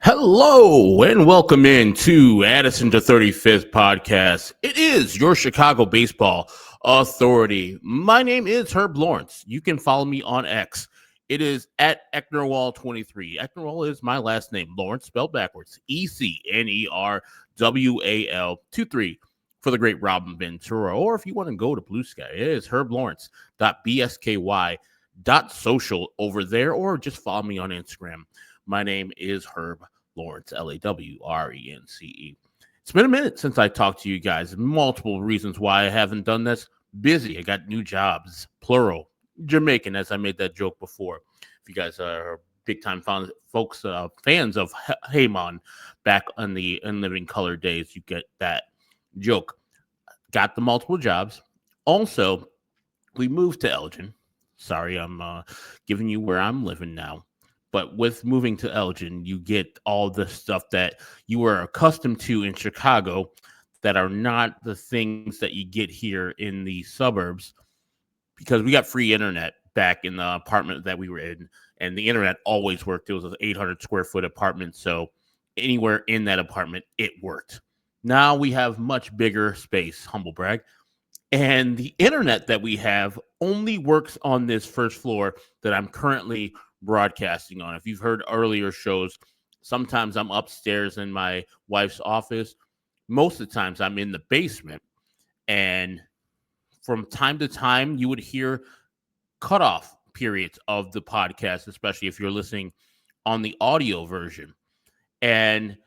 Hello and welcome in to Addison to 35th podcast. It is your Chicago baseball authority. My name is Herb Lawrence. You can follow me on X. It is at Ecknerwall23. Ecknerwall is my last name. Lawrence spelled backwards. ECNERWAL23 for the great Robin Ventura. Or if you want to go to Blue Sky, it is herblawrence.bsky.social over there, or just follow me on Instagram. My name is Herb Lawrence, Lawrence. It's been a minute since I talked to you guys. Multiple reasons why I haven't done this. Busy. I got new jobs, plural. Jamaican, as I made that joke before. If you guys are big-time fans of Heyman back on the In Living Color days, you get that joke. Got the multiple jobs. Also, we moved to Elgin. Sorry, I'm giving you where I'm living now. But with moving to Elgin, you get all the stuff that you were accustomed to in Chicago that are not the things that you get here in the suburbs, because we got free internet back in the apartment that we were in, and the internet always worked. It was an 800 square foot apartment, so anywhere in that apartment, it worked. Now we have much bigger space, humble brag, and the internet that we have only works on this first floor that I'm currently broadcasting on. If you've heard earlier shows, sometimes I'm upstairs in my wife's office. Most of the times I'm in the basement. And from time to time, you would hear cutoff periods of the podcast, especially if you're listening on the audio version. And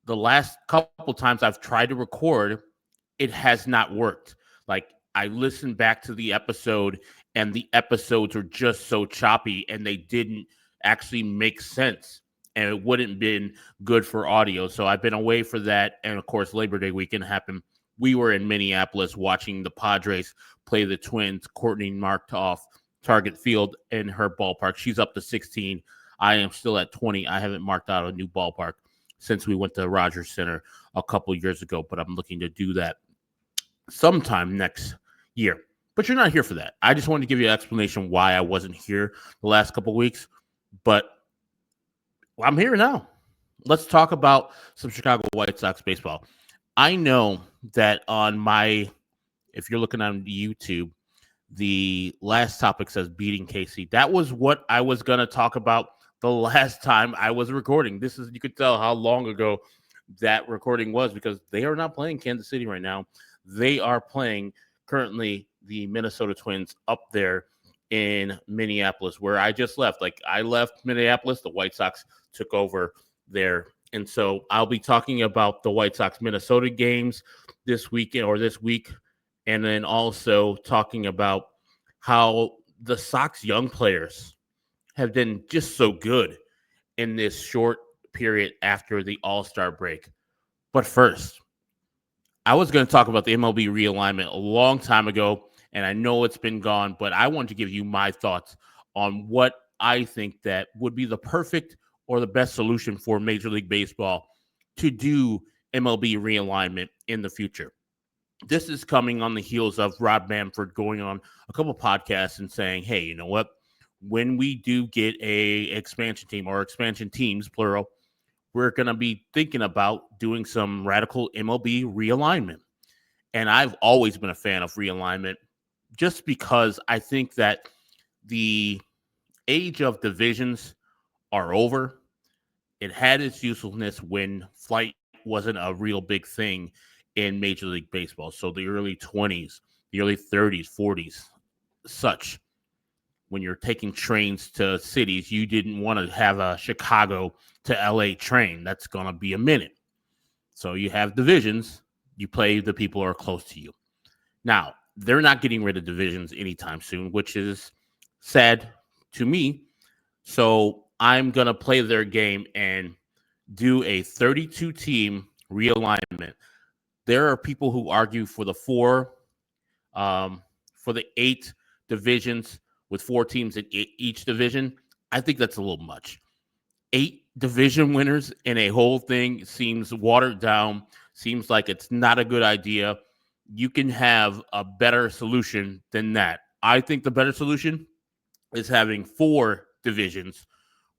the last couple times I've tried to record, it has not worked. Like, I listened back to the episode and the episodes are just so choppy and they didn't actually make sense, and it wouldn't have been good for audio. So I've been away for that. And of course, Labor Day weekend happened. We were in Minneapolis watching the Padres play the Twins. Courtney marked off Target Field in her ballpark. She's up to 16. I am still at 20. I haven't marked out a new ballpark since we went to Rogers Center a couple years ago, but I'm looking to do that sometime next year. But you're not here for that. I just wanted to give you an explanation why I wasn't here the last couple weeks, but I'm here now. Let's talk about some Chicago White Sox baseball. I know that if you're looking on YouTube, the last topic says beating KC. That was what I was going to talk about the last time I was recording. You could tell how long ago that recording was, because they are not playing Kansas City right now. They are playing currently the Minnesota Twins up there in Minneapolis, where I just left. Like, I left Minneapolis, the White Sox took over there. And so I'll be talking about the White Sox Minnesota games this weekend or this week, and then also talking about how the Sox young players have been just so good in this short period after the All-Star break. But first, I was going to talk about the MLB realignment a long time ago, and I know it's been gone, but I want to give you my thoughts on what I think that would be the perfect or the best solution for Major League Baseball to do MLB realignment in the future. This is coming on the heels of Rob Manfred going on a couple podcasts and saying, hey, you know what? When we do get a expansion team, or expansion teams, plural, we're going to be thinking about doing some radical MLB realignment. And I've always been a fan of realignment, just because I think that the age of divisions are over. It had its usefulness when flight wasn't a real big thing in Major League Baseball. So the early 20s, the early 30s, 40s, such. When you're taking trains to cities, you didn't want to have a Chicago to LA train. That's going to be a minute. So you have divisions. You play the people who are close to you. Now, they're not getting rid of divisions anytime soon, which is sad to me. So I'm going to play their game and do a 32-team realignment. There are people who argue for the 8 divisions with 4 teams in each division. I think that's a little much. 8 division winners in a whole thing seems watered down, seems like it's not a good idea. You can have a better solution than that. I think the better solution is having 4 divisions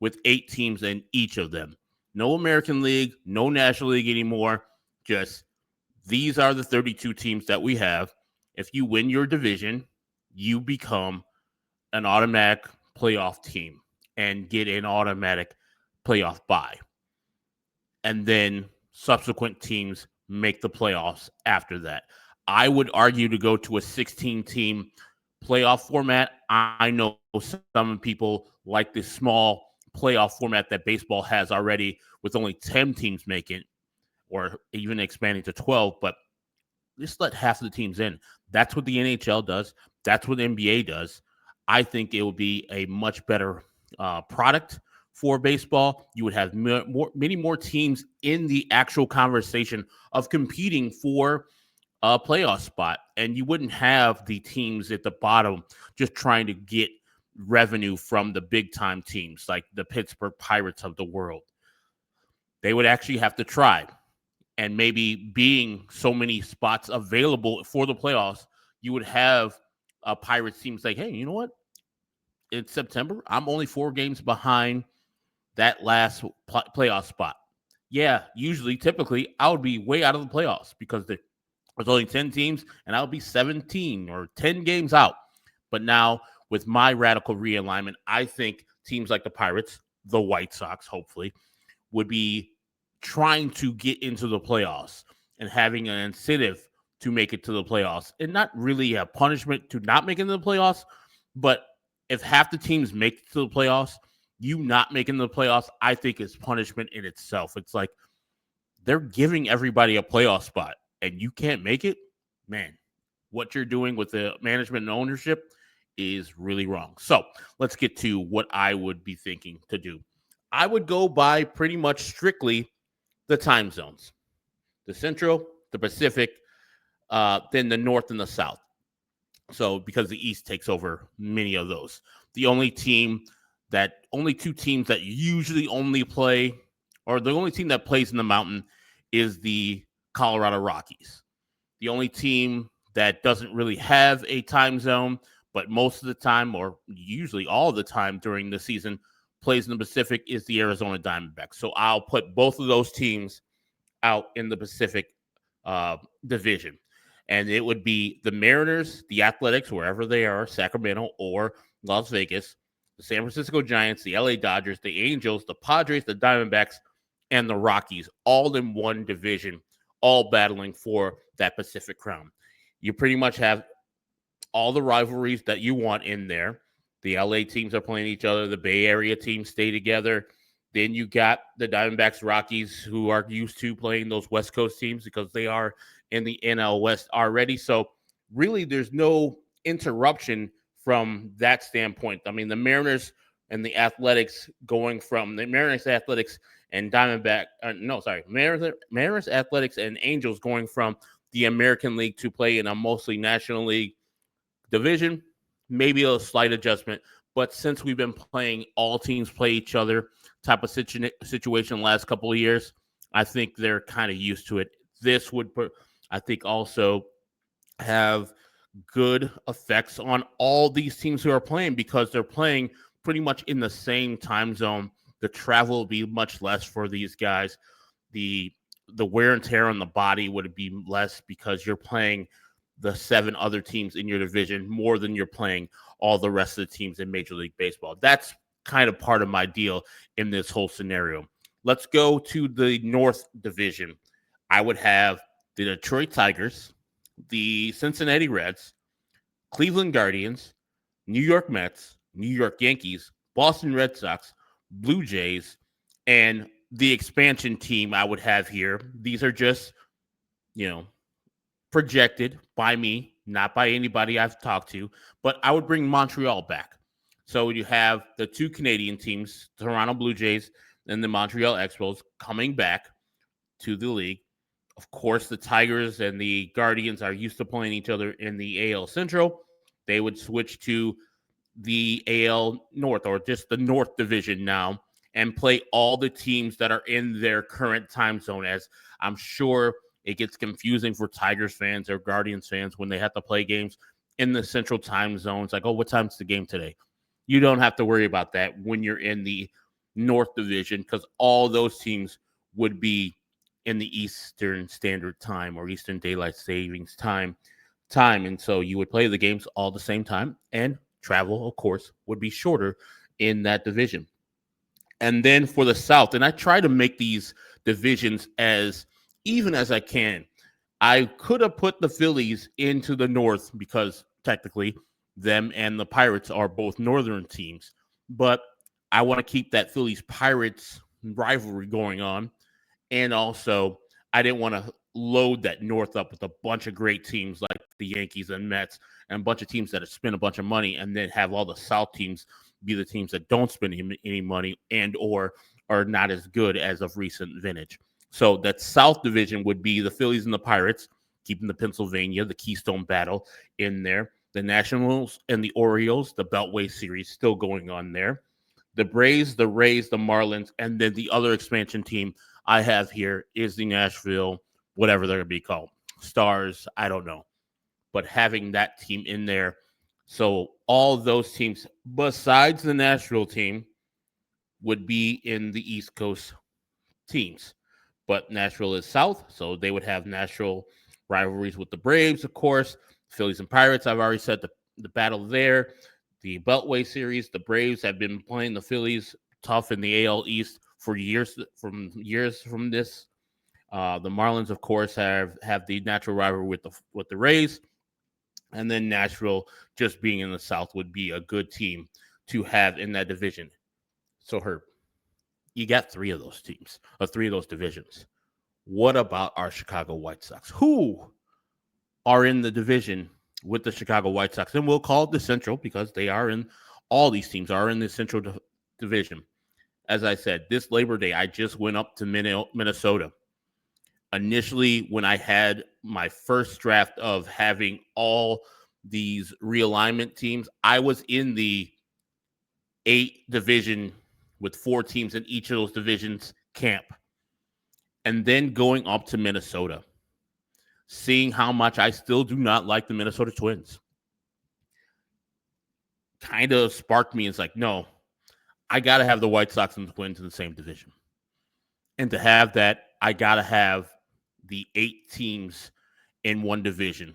with 8 teams in each of them. No American League, no National League anymore. Just these are the 32 teams that we have. If you win your division, you become an automatic playoff team and get an automatic playoff bye. And then subsequent teams make the playoffs after that. I would argue to go to a 16 team playoff format. I know some people like this small playoff format that baseball has already with only 10 teams making or even expanding to 12, but just let half of the teams in. That's what the NHL does. That's what the NBA does. I think it would be a much better product for baseball. You would have many more teams in the actual conversation of competing for a playoff spot, and you wouldn't have the teams at the bottom just trying to get revenue from the big time teams like the Pittsburgh Pirates of the world. They would actually have to try. And maybe being so many spots available for the playoffs, you would have a Pirates team say, hey, you know what? It's September. I'm only 4 games behind that last playoff spot. Yeah, usually, typically, I would be way out of the playoffs because there's only 10 teams and I would be 17 or 10 games out. But now, with my radical realignment, I think teams like the Pirates, the White Sox, hopefully, would be trying to get into the playoffs and having an incentive to make it to the playoffs and not really a punishment to not make it to the playoffs. But if half the teams make it to the playoffs, you not making the playoffs, I think is punishment in itself. It's like they're giving everybody a playoff spot and you can't make it. Man, what you're doing with the management and ownership is really wrong. So let's get to what I would be thinking to do. I would go by pretty much strictly the time zones, the Central, the Pacific, then the North and the South. So because the East takes over many of those, the only two teams that usually only play, or the only team that plays in the Mountain is the Colorado Rockies. The only team that doesn't really have a time zone, but most of the time, or usually all the time during the season, plays in the Pacific is the Arizona Diamondbacks. So I'll put both of those teams out in the Pacific division. And it would be the Mariners, the Athletics, wherever they are, Sacramento or Las Vegas, the San Francisco Giants, the LA Dodgers, the Angels, the Padres, the Diamondbacks, and the Rockies, all in one division, all battling for that Pacific crown. You pretty much have all the rivalries that you want in there. The LA teams are playing each other. The Bay Area teams stay together. Then you got the Diamondbacks, Rockies, who are used to playing those West Coast teams because they are in the NL West already. So really, there's no interruption from that standpoint. I mean, the Mariners and the Athletics going from the Mariners, Athletics, and Mariners, Athletics, and Angels going from the American League to play in a mostly National League division. Maybe a slight adjustment, but since we've been playing all teams play each other type of situation the last couple of years, I think they're kind of used to it. This would, I think, also have good effects on all these teams who are playing because they're playing pretty much in the same time zone. The travel will be much less for these guys. The wear and tear on the body would be less because you're playing the 7 other teams in your division more than you're playing all the rest of the teams in Major League Baseball. That's kind of part of my deal in this whole scenario. Let's go to the North Division. I would have the Detroit Tigers, the Cincinnati Reds, Cleveland Guardians, New York Mets, New York Yankees, Boston Red Sox, Blue Jays, and the expansion team I would have here. These are just, projected by me, not by anybody I've talked to, but I would bring Montreal back. So you have the 2 Canadian teams, Toronto Blue Jays and the Montreal Expos, coming back to the league. Of course, the Tigers and the Guardians are used to playing each other in the AL Central. They would switch to the AL North, or just the North Division now, and play all the teams that are in their current time zone, as I'm sure it gets confusing for Tigers fans or Guardians fans when they have to play games in the Central time zone. It's like, oh, what time's the game today? You don't have to worry about that when you're in the North Division because all those teams would be in the Eastern Standard Time or Eastern Daylight Savings time. And so you would play the games all the same time, and travel, of course, would be shorter in that division. And then for the South, and I try to make these divisions as even as I can. I could have put the Phillies into the North because technically them and the Pirates are both Northern teams, but I want to keep that Phillies Pirates rivalry going on. And also, I didn't want to load that North up with a bunch of great teams like the Yankees and Mets and a bunch of teams that have spent a bunch of money, and then have all the South teams be the teams that don't spend any money and or are not as good as of recent vintage. So that South division would be the Phillies and the Pirates, keeping the Pennsylvania, the Keystone Battle in there. The Nationals and the Orioles, the Beltway series still going on there. The Braves, the Rays, the Marlins, and then the other expansion team I have here is the Nashville, whatever they're going to be called. Stars, I don't know. But having that team in there. So all those teams, besides the Nashville team, would be in the East Coast teams. But Nashville is South, so they would have Nashville rivalries with the Braves, of course. Phillies and Pirates, I've already said the battle there. The Beltway series, the Braves have been playing the Phillies tough in the AL East for years from this. The Marlins, of course, have the natural rivalry with the Rays, and then Nashville, just being in the South, would be a good team to have in that division. So, Herb, you got three of those teams, or three of those divisions. What about our Chicago White Sox? Who are in the division with the Chicago White Sox? And we'll call it the Central because they are in, all these teams are in the Central division. As I said, this Labor Day, I just went up to Minnesota. Initially, when I had my first draft of having all these realignment teams, I was in the 8 division with 4 teams in each of those divisions camp. And then going up to Minnesota, seeing how much I still do not like the Minnesota Twins, kind of sparked me. It's like, no, I got to have the White Sox and the Twins in the same division. And to have that, I got to have the 8 teams in one division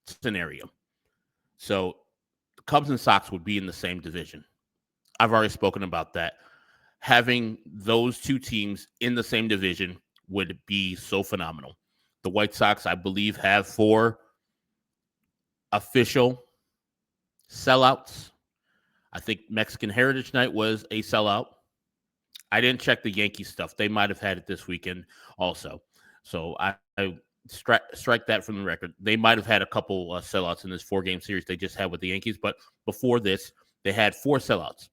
scenario. So the Cubs and Sox would be in the same division. I've already spoken about that. Having those 2 teams in the same division would be so phenomenal. The White Sox, I believe, have 4 official sellouts. I think Mexican Heritage Night was a sellout. I didn't check the Yankee stuff. They might have had it this weekend also. So I strike that from the record. They might have had a couple sellouts in this 4-game series they just had with the Yankees. But before this, they had 4 sellouts.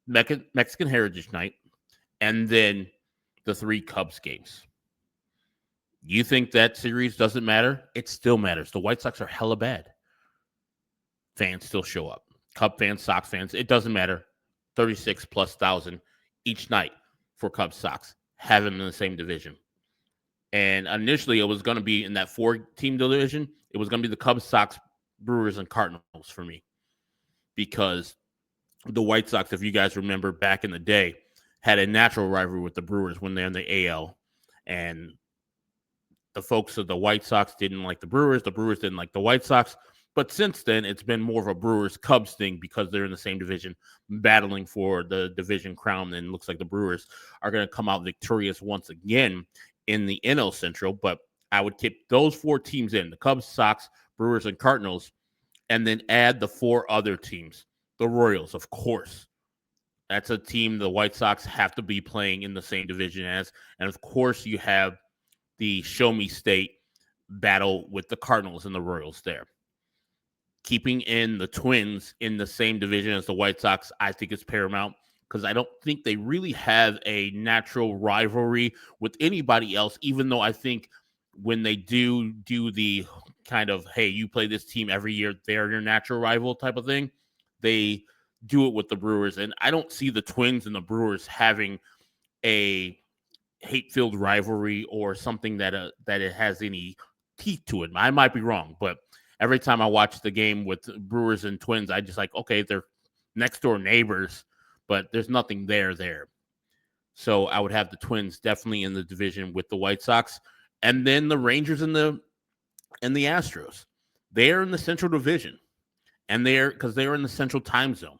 Mexican Heritage Night, and then the 3 Cubs games. You think that series doesn't matter? It still matters. The White Sox are hella bad. Fans still show up. Cub fans, Sox fans, it doesn't matter. 36 plus thousand each night for Cubs Sox. Have them in the same division. And initially, it was going to be in that 4-team division. It was going to be the Cubs, Sox, Brewers, and Cardinals for me. Because the White Sox, if you guys remember back in the day, had a natural rivalry with the Brewers when they're in the AL. And the folks of the White Sox didn't like the Brewers didn't like the White Sox. But since then, it's been more of a Brewers-Cubs thing because they're in the same division, battling for the division crown. And it looks like the Brewers are going to come out victorious once again in the NL Central. But I would keep those 4 teams in, the Cubs, Sox, Brewers, and Cardinals, and then add the 4 other teams. The Royals, of course. That's a team the White Sox have to be playing in the same division as. And, of course, you have the Show Me State battle with the Cardinals and the Royals there. Keeping in the Twins in the same division as the White Sox, I think is paramount because I don't think they really have a natural rivalry with anybody else, even though I think when they do the kind of, hey, you play this team every year, they're your natural rival type of thing, they do it with the Brewers. And I don't see the Twins and the Brewers having a hate-filled rivalry or something that it has any teeth to it. I might be wrong, but every time I watch the game with Brewers and Twins, I just like, okay, they're next door neighbors, but there's nothing there. So I would have the Twins definitely in the division with the White Sox, and then the Rangers and the Astros. They're in the Central Division, and they're in the Central Time Zone.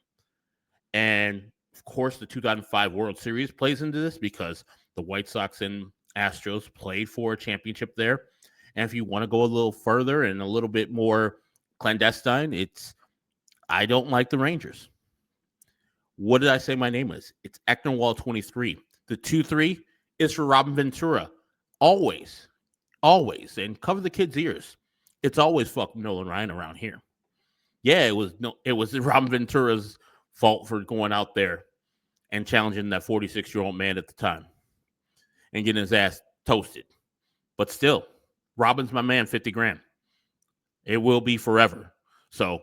And of course, the 2005 World Series plays into this because the White Sox and Astros played for a championship there. And if you want to go a little further and a little bit more clandestine, I don't like the Rangers. What did I say my name was? It's Ecknerwall 23. The 2-3 is for Robin Ventura. Always. Always. And cover the kids' ears. It's always fucking Nolan Ryan around here. Yeah, it was Robin Ventura's fault for going out there and challenging that 46-year-old man at the time and getting his ass toasted. But still, Robin's my man, 50 grand. It will be forever. So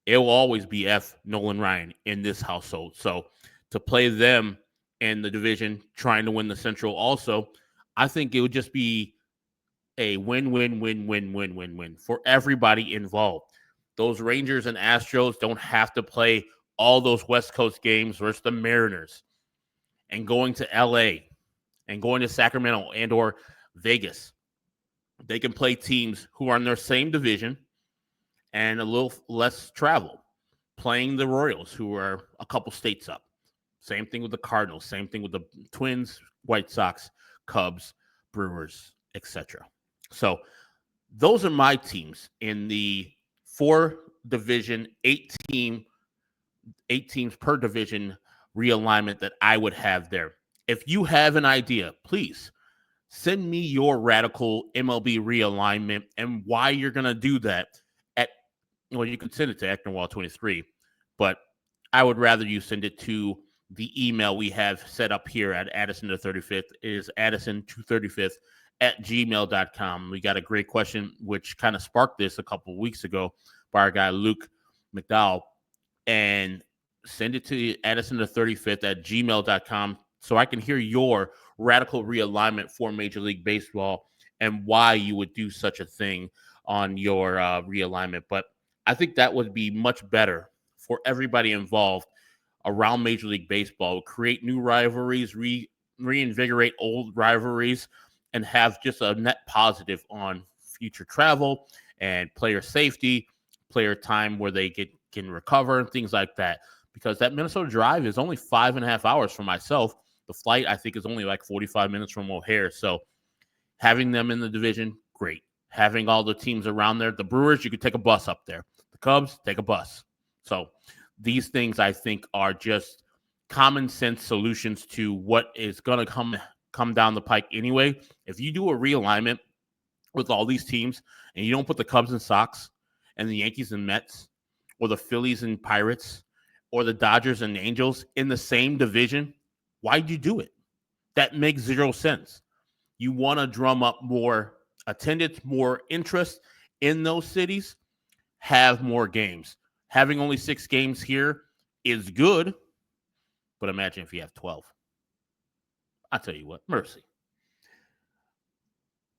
it will always be F Nolan Ryan in this household. So to play them in the division, trying to win the Central also, I think it would just be a win for everybody involved. Those Rangers and Astros don't have to play all those West Coast games versus the Mariners and going to LA and going to Sacramento and or Vegas. They can play teams who are in their same division and a little less travel, playing the Royals, who are a couple states up. Same thing with the Cardinals, same thing with the Twins, White Sox, Cubs, Brewers, etc. So those are my teams in the 4-division, 8 teams per division realignment that I would have there. If you have an idea, please send me your radical MLB realignment and why you're going to do that. You can send it to Ecknerwall23, but I would rather you send it to the email we have set up here at Addison the 35th. It is Addison235th at gmail.com. We got a great question, which kind of sparked this a couple of weeks ago by our guy, Luke McDowell. And send it to Addison the 35th at gmail.com so I can hear your radical realignment for Major League Baseball and why you would do such a thing on your realignment. But I think that would be much better for everybody involved around Major League Baseball. Create new rivalries, reinvigorate old rivalries, and have just a net positive on future travel and player safety, player time where they can recover and things like that. Because that Minnesota drive is only 5.5 hours for myself. The flight, I think, is only like 45 minutes from O'Hare. So having them in the division, great. Having all the teams around there. The Brewers, you could take a bus up there. The Cubs, take a bus. So these things, I think, are just common sense solutions to what is going to come down the pike anyway. If you do a realignment with all these teams and you don't put the Cubs and Sox and the Yankees and Mets or the Phillies and Pirates or the Dodgers and Angels in the same division, why'd you do it? That makes zero sense. You want to drum up more attendance, more interest in those cities, have more games. Having only 6 games here is good, but imagine if you have 12. I'll tell you what, mercy.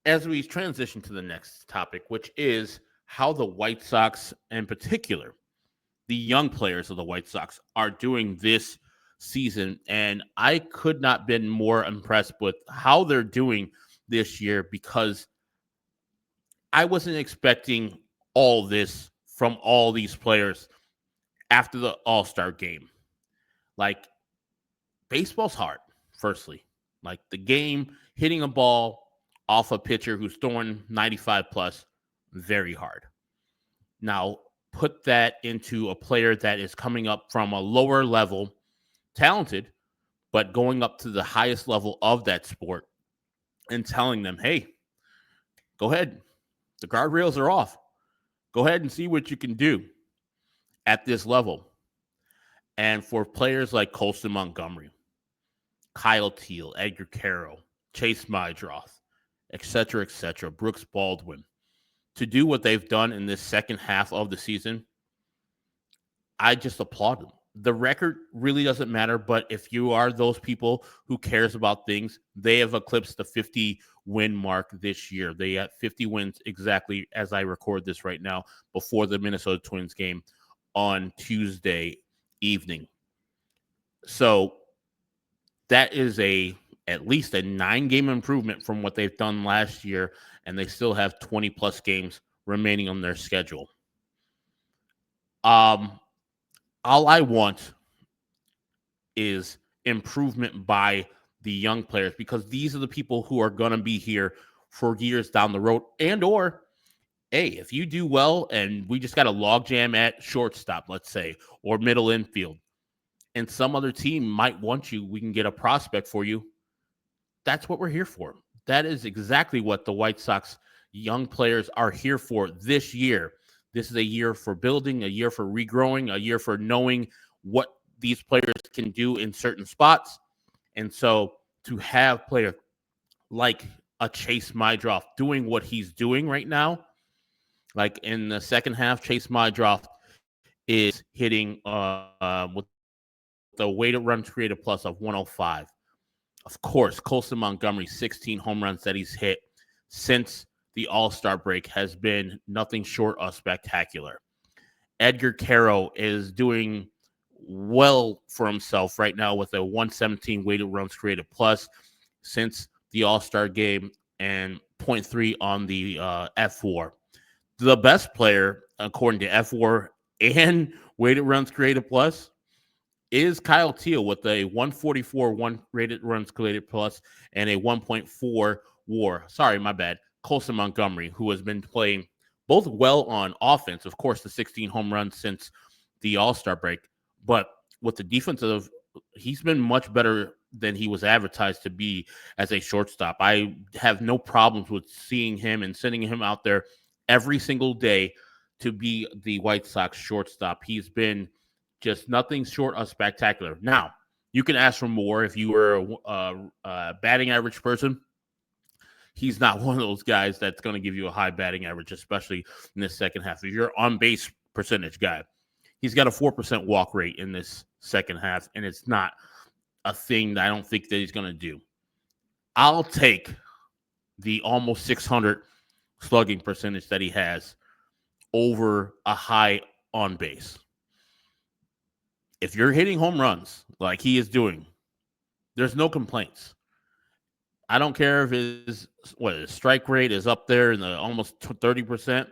As we transition to the next topic, which is how the White Sox, in particular, the young players of the White Sox, are doing this season. And I could not been more impressed with how they're doing this year, because I wasn't expecting all this from all these players after the All-Star game. Like, baseball's hard, firstly. Like, the game, hitting a ball off a pitcher who's throwing 95 plus, very hard. Now, put that into a player that is coming up from a lower level, talented, but going up to the highest level of that sport and telling them, hey, go ahead. The guardrails are off. Go ahead and see what you can do at this level. And for players like Colston Montgomery, Kyle Teal, Edgar Carroll, Chase Mydroth, etc., Brooks Baldwin, to do what they've done in this second half of the season, I just applaud them. The record really doesn't matter, but if you are those people who cares about things, they have eclipsed the 50-win mark this year. They had 50 wins exactly as I record this right now before the Minnesota Twins game on Tuesday evening. So that is at least a 9-game improvement from what they've done last year, and they still have 20 plus games remaining on their schedule. Um, all I want is improvement by the young players, because these are the people who are going to be here for years down the road. And or hey, if you do well and we just got a logjam at shortstop, let's say, or middle infield, and some other team might want you, we can get a prospect for you. That's what we're here for. That is exactly what the White Sox young players are here for this year. This is a year for building, a year for regrowing, a year for knowing what these players can do in certain spots. And so to have players like a Chase Mydroff doing what he's doing right now, like in the second half, Chase Mydroff is hitting with the weighted runs created plus of 105. Of course, Colson Montgomery's 16 home runs that he's hit since the All-Star break has been nothing short of spectacular. Edgar Caro is doing well for himself right now with a 117 weighted runs created plus since the All-Star game and 0.3 on the F4. The best player, according to F4 and weighted runs created plus, is Kyle Teal with a 144 rated runs created plus and a 1.4 WAR. Sorry, my bad. Colson Montgomery, who has been playing both well on offense, of course, the 16 home runs since the All-Star break, but with the defensive, he's been much better than he was advertised to be as a shortstop. I have no problems with seeing him and sending him out there every single day to be the White Sox shortstop. He's been just nothing short of spectacular. Now, you can ask for more if you were a batting average person. He's not one of those guys that's going to give you a high batting average, especially in this second half. If you're on base percentage guy, he's got a 4% walk rate in this second half, and it's not a thing that I don't think that he's going to do. I'll take the almost 600 slugging percentage that he has over a high on base. If you're hitting home runs like he is doing, there's no complaints. I don't care if his strike rate is up there in the almost 30%.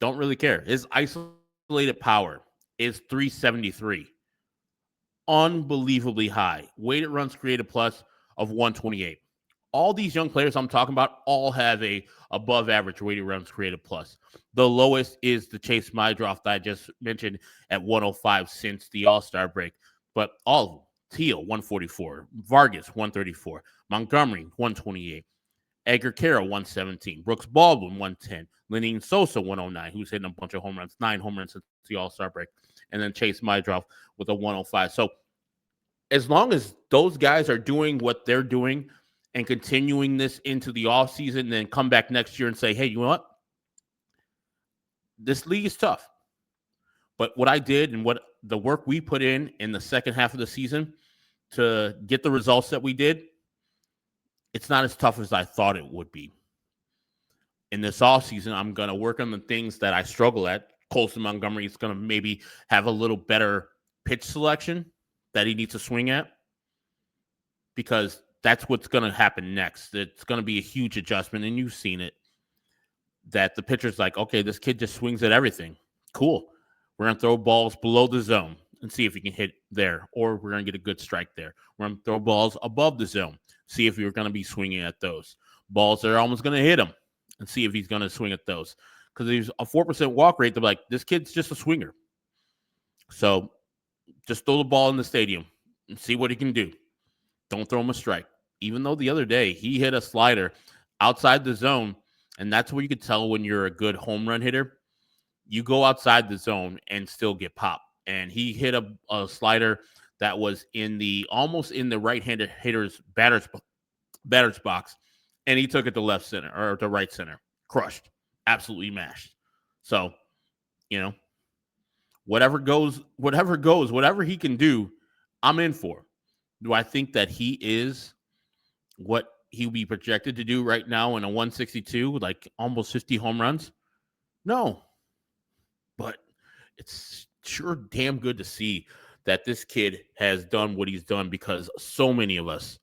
Don't really care. His isolated power is 373. Unbelievably high. Weighted runs created plus of 128. All these young players I'm talking about all have a above average weighted runs created plus. The lowest is the Chase Mydroff that I just mentioned at 105 since the All-Star break. But all of them, Teal 144, Vargas 134, Montgomery 128, Edgar Caro 117, Brooks Baldwin 110, Lenyn Sosa 109, who's hitting a bunch of home runs, 9 home runs since the All-Star break, and then Chase Mydroff with a 105. So as long as those guys are doing what they're doing and continuing this into the offseason, and then come back next year and say, hey, you know what? This league is tough. But what I did and what the work we put in the second half of the season to get the results that we did, it's not as tough as I thought it would be. In this offseason, I'm going to work on the things that I struggle at. Colson Montgomery is going to maybe have a little better pitch selection that he needs to swing at, because that's what's going to happen next. It's going to be a huge adjustment, and you've seen it, that the pitcher's like, okay, this kid just swings at everything. Cool. We're going to throw balls below the zone and see if he can hit there, or we're going to get a good strike there. We're going to throw balls above the zone, see if you're going to be swinging at those. Balls that are almost going to hit him, and see if he's going to swing at those. Because there's a 4% walk rate, they're like, this kid's just a swinger. So just throw the ball in the stadium and see what he can do. Don't throw him a strike. Even though the other day he hit a slider outside the zone, and that's where you could tell when you're a good home run hitter. You go outside the zone and still get popped. And he hit a slider that was almost in the right-handed hitter's batter's box, and he took it to left center or to right center. Crushed. Absolutely mashed. So, whatever he can do, I'm in for. Do I think that he is what he'll be projected to do right now in a 162, like almost 50 home runs? No. But it's sure damn good to see that this kid has done what he's done, because so many of us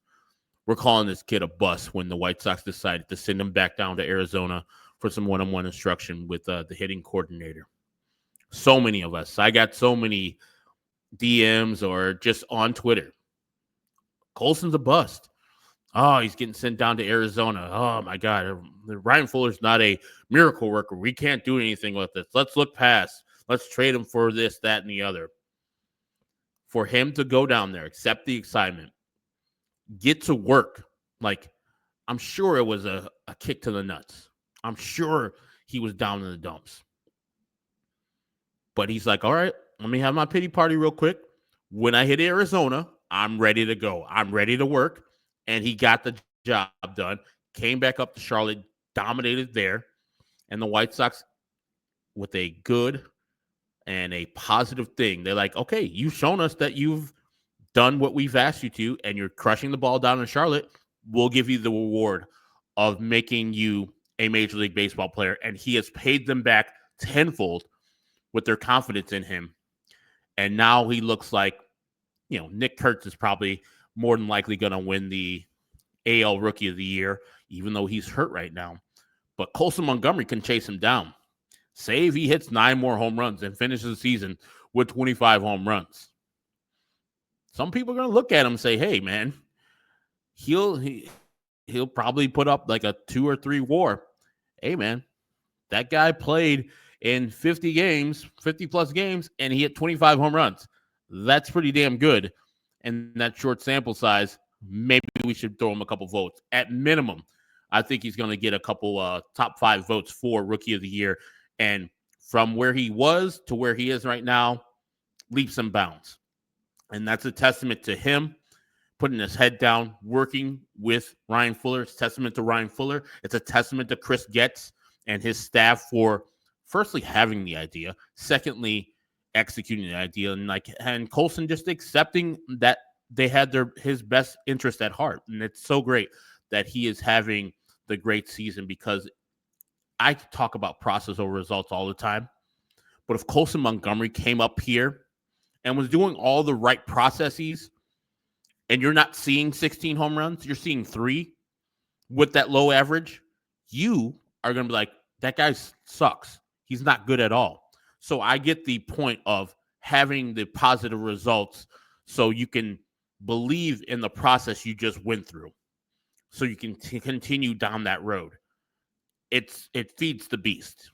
were calling this kid a bust when the White Sox decided to send him back down to Arizona for some one-on-one instruction with the hitting coordinator. So many of us. I got so many DMs or just on Twitter. Colson's a bust. Oh, he's getting sent down to Arizona. Oh, my God. Ryan Fuller's not a miracle worker. We can't do anything with this. Let's look past. Let's trade him for this, that, and the other. For him to go down there, accept the excitement, get to work. Like, I'm sure it was a kick to the nuts. I'm sure he was down in the dumps. But he's like, all right, let me have my pity party real quick. When I hit Arizona, I'm ready to go. I'm ready to work. And he got the job done, came back up to Charlotte, dominated there. And the White Sox, with a good and a positive thing, they're like, okay, you've shown us that you've done what we've asked you to, and you're crushing the ball down in Charlotte. We'll give you the reward of making you a Major League Baseball player. And he has paid them back tenfold with their confidence in him. And now he looks like, Nick Kurtz is probably more than likely going to win the AL Rookie of the Year, even though he's hurt right now. But Colson Montgomery can chase him down. Say if he hits 9 more home runs and finishes the season with 25 home runs. Some people are going to look at him and say, hey, man, he'll probably put up like a 2 or 3 WAR. Hey, man, that guy played in 50 plus games, and he hit 25 home runs. That's pretty damn good. And that short sample size, maybe we should throw him a couple votes. At minimum, I think he's going to get a couple top 5 votes for Rookie of the Year. And from where he was to where he is right now, leaps and bounds. And that's a testament to him putting his head down, working with Ryan Fuller. It's a testament to Ryan Fuller. It's a testament to Chris Getz and his staff for, firstly, having the idea. Secondly, executing the idea. And Colson just accepting that they had his best interest at heart. And it's so great that he is having the great season, because I talk about process over results all the time. But if Colson Montgomery came up here and was doing all the right processes, and you're not seeing 16 home runs, you're seeing 3 with that low average, you are going to be like, that guy sucks. He's not good at all. So I get the point of having the positive results so you can believe in the process you just went through, so you can continue down that road. It feeds the beast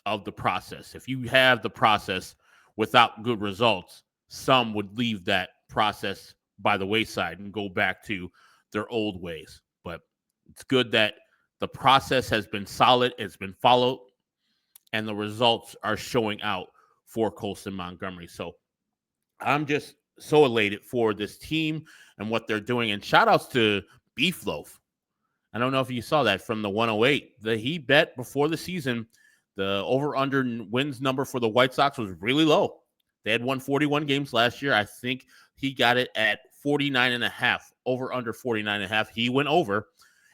of the process. If you have the process without good results, some would leave that process by the wayside and go back to their old ways. But it's good that the process has been solid, it's been followed, and the results are showing out for Colson Montgomery. So I'm just so elated for this team and what they're doing. And shout outs to Beef Loaf. I don't know if you saw that from the 108. He bet before the season the over-under wins number for the White Sox was really low. They had won 41 games last year. I think he got it at 49.5, over-under 49.5. He went over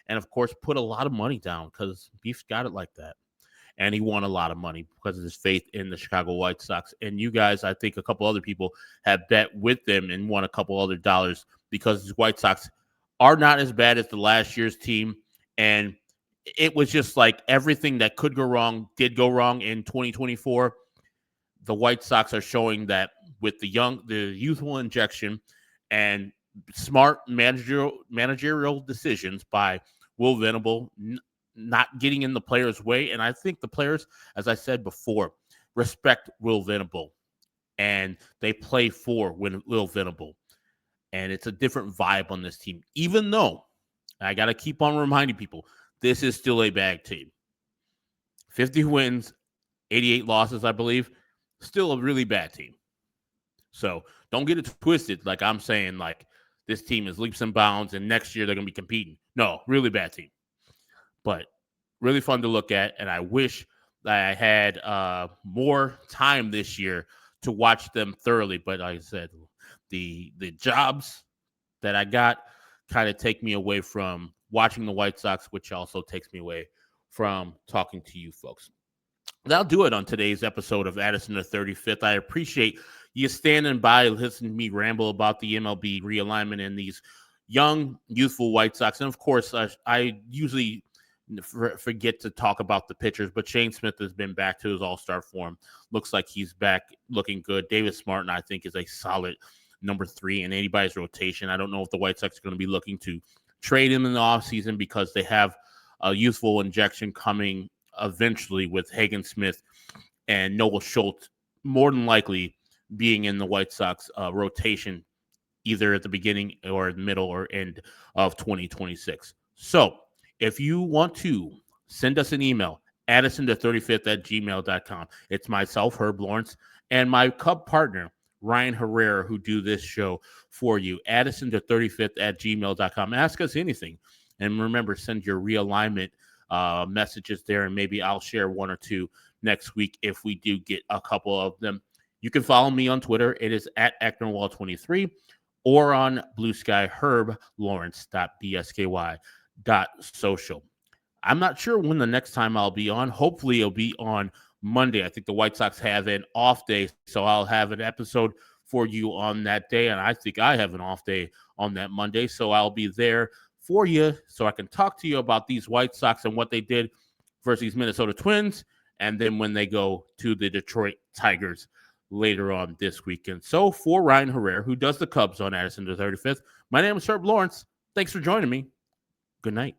and, of course, put a lot of money down because Beef's got it like that. And he won a lot of money because of his faith in the Chicago White Sox. And you guys, I think a couple other people have bet with them and won a couple other dollars because the White Sox are not as bad as the last year's team. And it was just like everything that could go wrong did go wrong in 2024. The White Sox are showing that with the youthful injection and smart managerial decisions by Will Venable, not getting in the players' way. And I think the players, as I said before, respect Will Venable, and they play for Will Venable. And it's a different vibe on this team, even though I got to keep on reminding people, this is still a bad team. 50 wins, 88 losses, I believe. Still a really bad team. So don't get it twisted like I'm saying, like this team is leaps and bounds and next year they're going to be competing. No, really bad team. But really fun to look at, and I wish that I had more time this year to watch them thoroughly. But like I said, the jobs that I got kind of take me away from watching the White Sox, which also takes me away from talking to you folks. That'll do it on today's episode of Addison the 35th. I appreciate you standing by, listening to me ramble about the MLB realignment and these young, youthful White Sox. And of course, I usually forget to talk about the pitchers, but Shane Smith has been back to his all-star form. Looks like he's back looking good. Davis Martin, I think, is a solid number 3 in anybody's rotation. I don't know if the White Sox are going to be looking to trade him in the offseason because they have a youthful injection coming eventually with Hagen Smith and Noah Schultz more than likely being in the White Sox rotation either at the beginning or middle or end of 2026. So if you want to send us an email, Addison to 35th at gmail.com. It's myself, Herb Lawrence, and my Cub partner, Ryan Herrera, who do this show for you. Addison to 35th at gmail.com. Ask us anything. And remember, send your realignment messages there, and maybe I'll share one or two next week if we do get a couple of them. You can follow me on Twitter. It is at Ecknerwall23 or on Blue Sky, herblawrence.bsky.social. I'm not sure when the next time I'll be on. Hopefully, it'll be on Monday. I think the White Sox have an off day, so I'll have an episode for you on that day, and I think I have an off day on that Monday, so I'll be there for you so I can talk to you about these White Sox and what they did versus these Minnesota Twins, and then when they go to the Detroit Tigers later on this weekend. So for Ryan Herrera, who does the Cubs on Addison to 35th, my name is Herb Lawrence. Thanks for joining me. Good night.